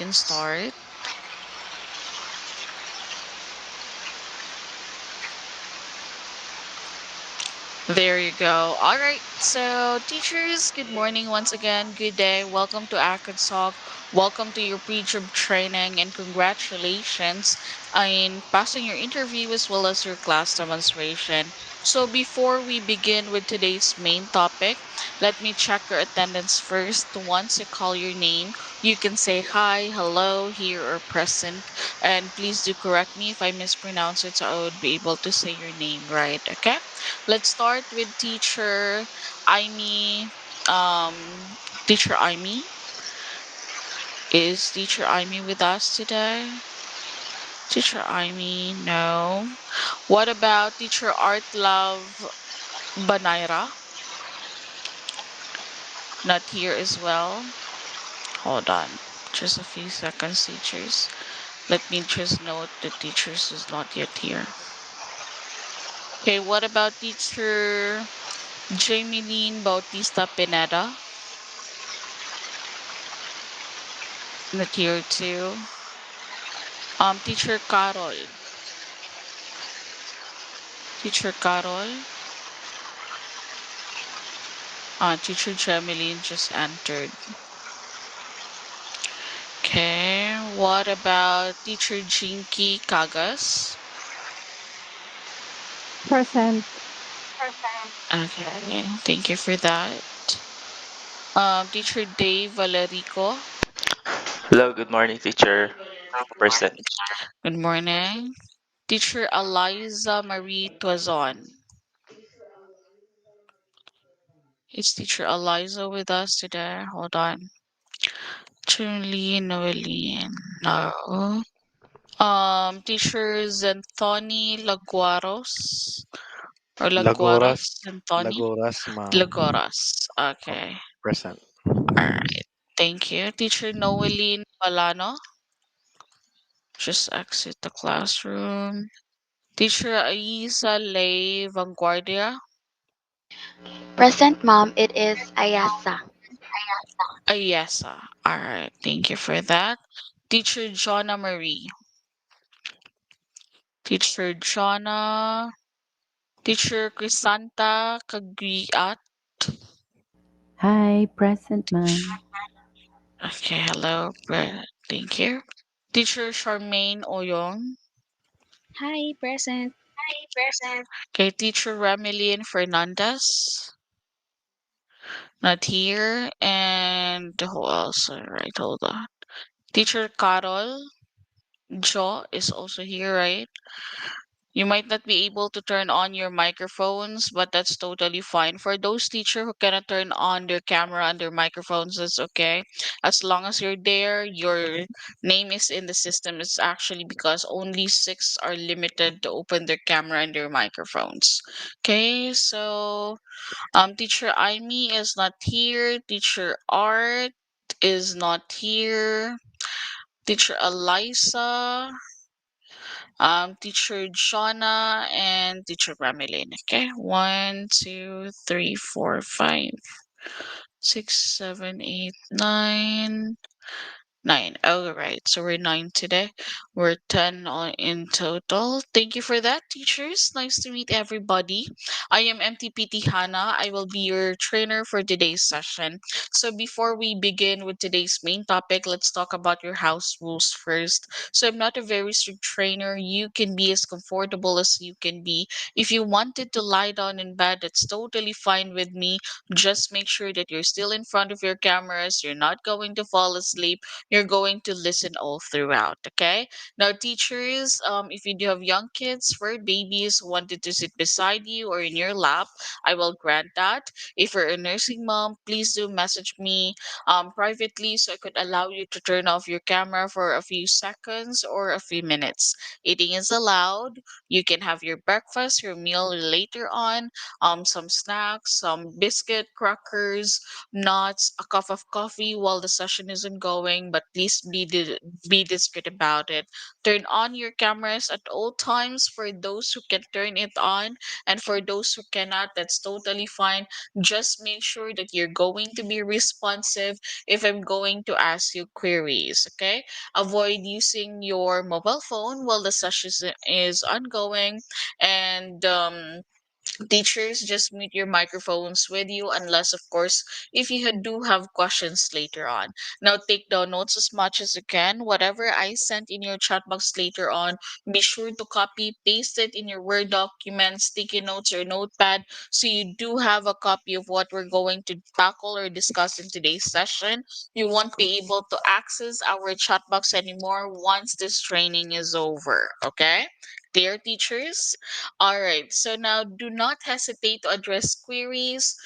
can start. There you go. All right. So, teachers, good morning once again. Good day. Welcome to Acadsoc. Welcome to your pre-trib training and congratulations in passing your interview as well as your class demonstration. So, before we begin with today's main topic, let me check your attendance first. Once I call your name, you can say hi, hello, here, or present. And please do correct me if I mispronounce it so I would be able to say your name right. Okay? Let's start with teacher Aimee. Teacher Aimee. Is teacher Aimee with us today? Teacher Aimee, no. What about teacher Art Love Banaira? Not here as well. Hold on. Just a few seconds, teachers. Let me just note the teachers is not yet here. Okay, what about teacher Jameline Bautista Pineda? Not here too. Teacher Carol. Teacher Carol. Teacher Jameline just entered. Okay. What about teacher Jinky Kagas? Present. Okay. Thank you for that. Teacher Dave Valerico. Hello, good morning, teacher. Present. Good morning. Teacher Eliza Marie Tuazon. Is teacher Eliza with us today? Hold on. Truly Noeline. No. Teacher Zenthony Laguaros or Lagoras, Laguaras Zenthony Lagoras, ma'am. Laguaras. Oh, Okay. present. All right. Thank you. Teacher Noeline Palano. Just exit the classroom. Teacher Aisa Lay Vanguardia. Present, mom. It is Ayasa. Yes. All right. Thank you for that. Teacher Jonna Marie. Teacher Jonna. Teacher Crisanta Kagriat. Hi, present, ma'am. Okay, hello. Thank you. Teacher Charmaine Oyong. Hi, present. Okay, teacher Remeline Fernandez. Not here. And who else? All right, hold on. Teacher Carol Jo is also here, right? You might not be able to turn on your microphones, but that's totally fine. For those teacher who cannot turn on their camera and their microphones, that's okay. As long as you're there, your name is in the system. It's actually because only six are limited to open their camera and their microphones. Okay, so teacher Aimee is not here. Teacher Art is not here. Teacher Eliza, teacher Jonna, and teacher Ramelin. Okay, 1, 2, 3, 4, 5, 6, 7, 8, 9. 9. All right. So we're 9 today. We're 10 in total. Thank you for that, teachers. Nice to meet everybody. I am MTPT Hannah. I will be your trainer for today's session. So before we begin with today's main topic, let's talk about your house rules first. So I'm not a very strict trainer. You can be as comfortable as you can be. If you wanted to lie down in bed, that's totally fine with me. Just make sure that you're still in front of your cameras. You're not going to fall asleep. You're going to listen all throughout. Okay. Now, teachers, if you do have young kids, for babies who wanted to sit beside you or in your lap, I will grant that. If you're a nursing mom, please do message me privately so I could allow you to turn off your camera for a few seconds or a few minutes. Eating is allowed. You can have your breakfast, your meal later on, some snacks, some biscuit, crackers, nuts, a cup of coffee while the session is ongoing, but but please be discreet about it. Turn on your cameras at all times for those who can turn it on, and for those who cannot, that's totally fine. Just make sure that you're going to be responsive if I'm going to ask you queries, okay? Avoid using your mobile phone while the session is ongoing, and teachers, just mute your microphones with you, unless, of course, if you do have questions later on. Now, take down notes as much as you can. Whatever I sent in your chat box later on, be sure to copy, paste it in your Word document, sticky notes, or notepad, so you do have a copy of what we're going to tackle or discuss in today's session. You won't be able to access our chat box anymore once this training is over, okay? Clear, teachers? All right. So now do not hesitate to address queries.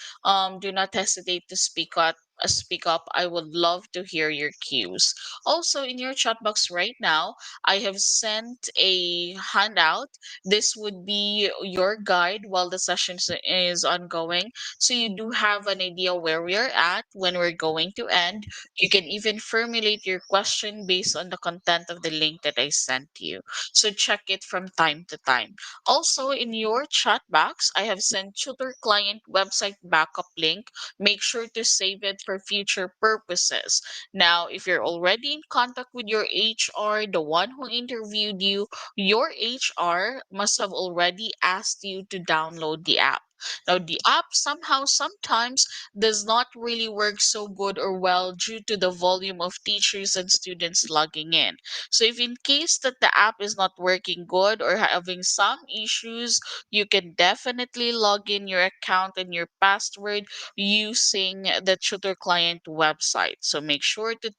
Do not hesitate to speak up. Speak up. I would love to hear your cues. Also, in your chat box right now, I have sent a handout. This would be your guide while the session is ongoing. So you do have an idea where we're at, when we're going to end. You can even formulate your question based on the content of the link that I sent you. So check it from time to time. Also, in your chat box, I have sent tutor client website backup link. Make sure to save it for future purposes. Now, if you're already in contact with your HR, the one who interviewed you, your HR must have already asked you to download the app. Now, the app somehow sometimes does not really work so good or well due to the volume of teachers and students logging in. So if in case that the app is not working good or having some issues, you can definitely log in your account and your password using the tutor client website. So make sure to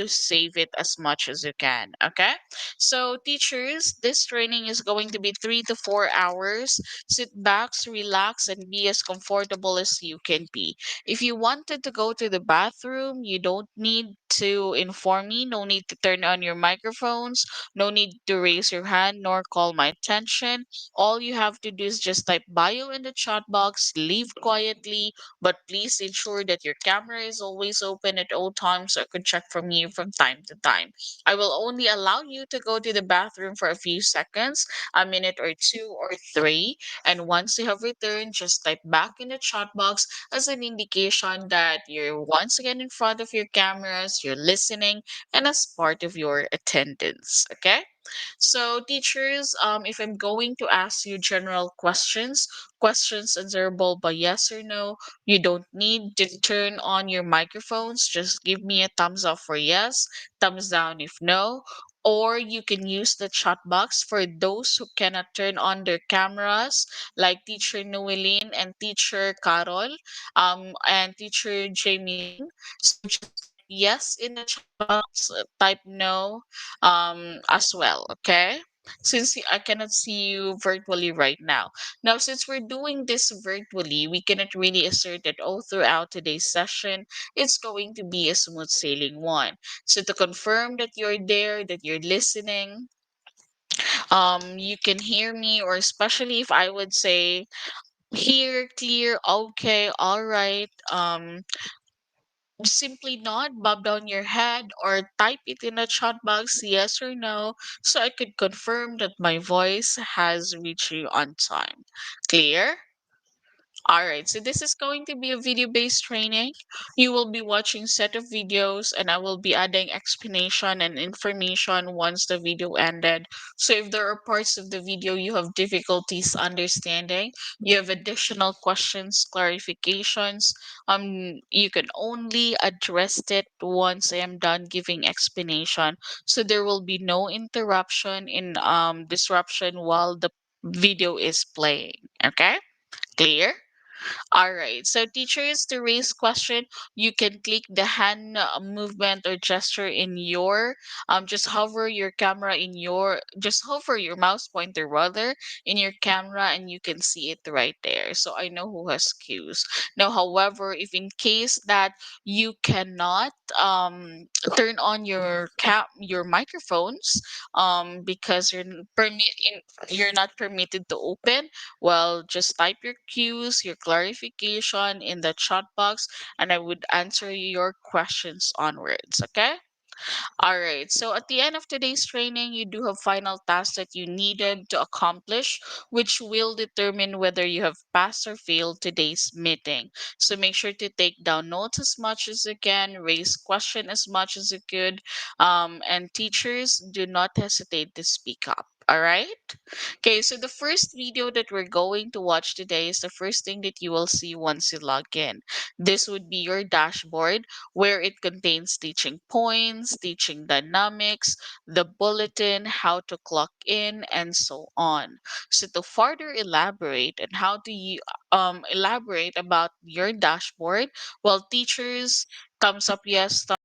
save it as much as you can. Okay. So teachers, this training is going to be 3 to 4 hours. Sit back, relax, and be as comfortable as you can be. If you wanted to go to the bathroom, you don't need to inform me. No need to turn on your microphones. No need to raise your hand nor call my attention. All you have to do is just type bio in the chat box, leave quietly, but please ensure that your camera is always open at all times so I can check from you from time to time. I will only allow you to go to the bathroom for a few seconds, a minute or two or three, and once you have returned, just type back in the chat box as an indication that you're once again in front of your cameras, you're listening, and as part of your attendance. Okay? So, teachers, if I'm going to ask you general questions, questions answerable by yes or no, you don't need to turn on your microphones. Just give me a thumbs up for yes, thumbs down if no. Or you can use the chat box for those who cannot turn on their cameras, like Teacher Noeline and Teacher Carol, and Teacher Jamie Lynn. So just type yes in the chat box, type no as well, okay? Since I cannot see you virtually right now. Now, since we're doing this virtually, we cannot really assert that all throughout today's session, it's going to be a smooth sailing one. So to confirm that you're there, that you're listening, you can hear me, or especially if I would say here, clear, okay, all right, simply nod, bob down your head, or type it in the chat box, yes or no, so I could confirm that my voice has reached you on time. Clear? All right, so this is going to be a video-based training. You will be watching set of videos and I will be adding explanation and information once the video ended. So if there are parts of the video you have difficulties understanding, you have additional questions, clarifications, you can only address it once I am done giving explanation. So there will be no interruption in disruption while the video is playing. Okay? Clear? All right. So teachers, to raise question, you can click the hand movement or gesture in your just hover your camera in your just hover your mouse pointer rather in your camera and you can see it right there. So I know who has cues. Now, however, if in case that you cannot turn on your microphones because you're not permitted to open, well, just type your cues, your clarification in the chat box, and I would answer your questions onwards. Okay? All right. So at the end of today's training, you do have final tasks that you needed to accomplish, which will determine whether you have passed or failed today's meeting. So make sure to take down notes as much as you can, raise question as much as you could, and teachers, do not hesitate to speak up. All right. Okay, so the first video that we're going to watch today is the first thing that you will see once you log in. This would be your dashboard where it contains teaching points, teaching dynamics, the bulletin, how to clock in, and so on. So to further elaborate and how to elaborate about your dashboard, well, teachers comes up, yes.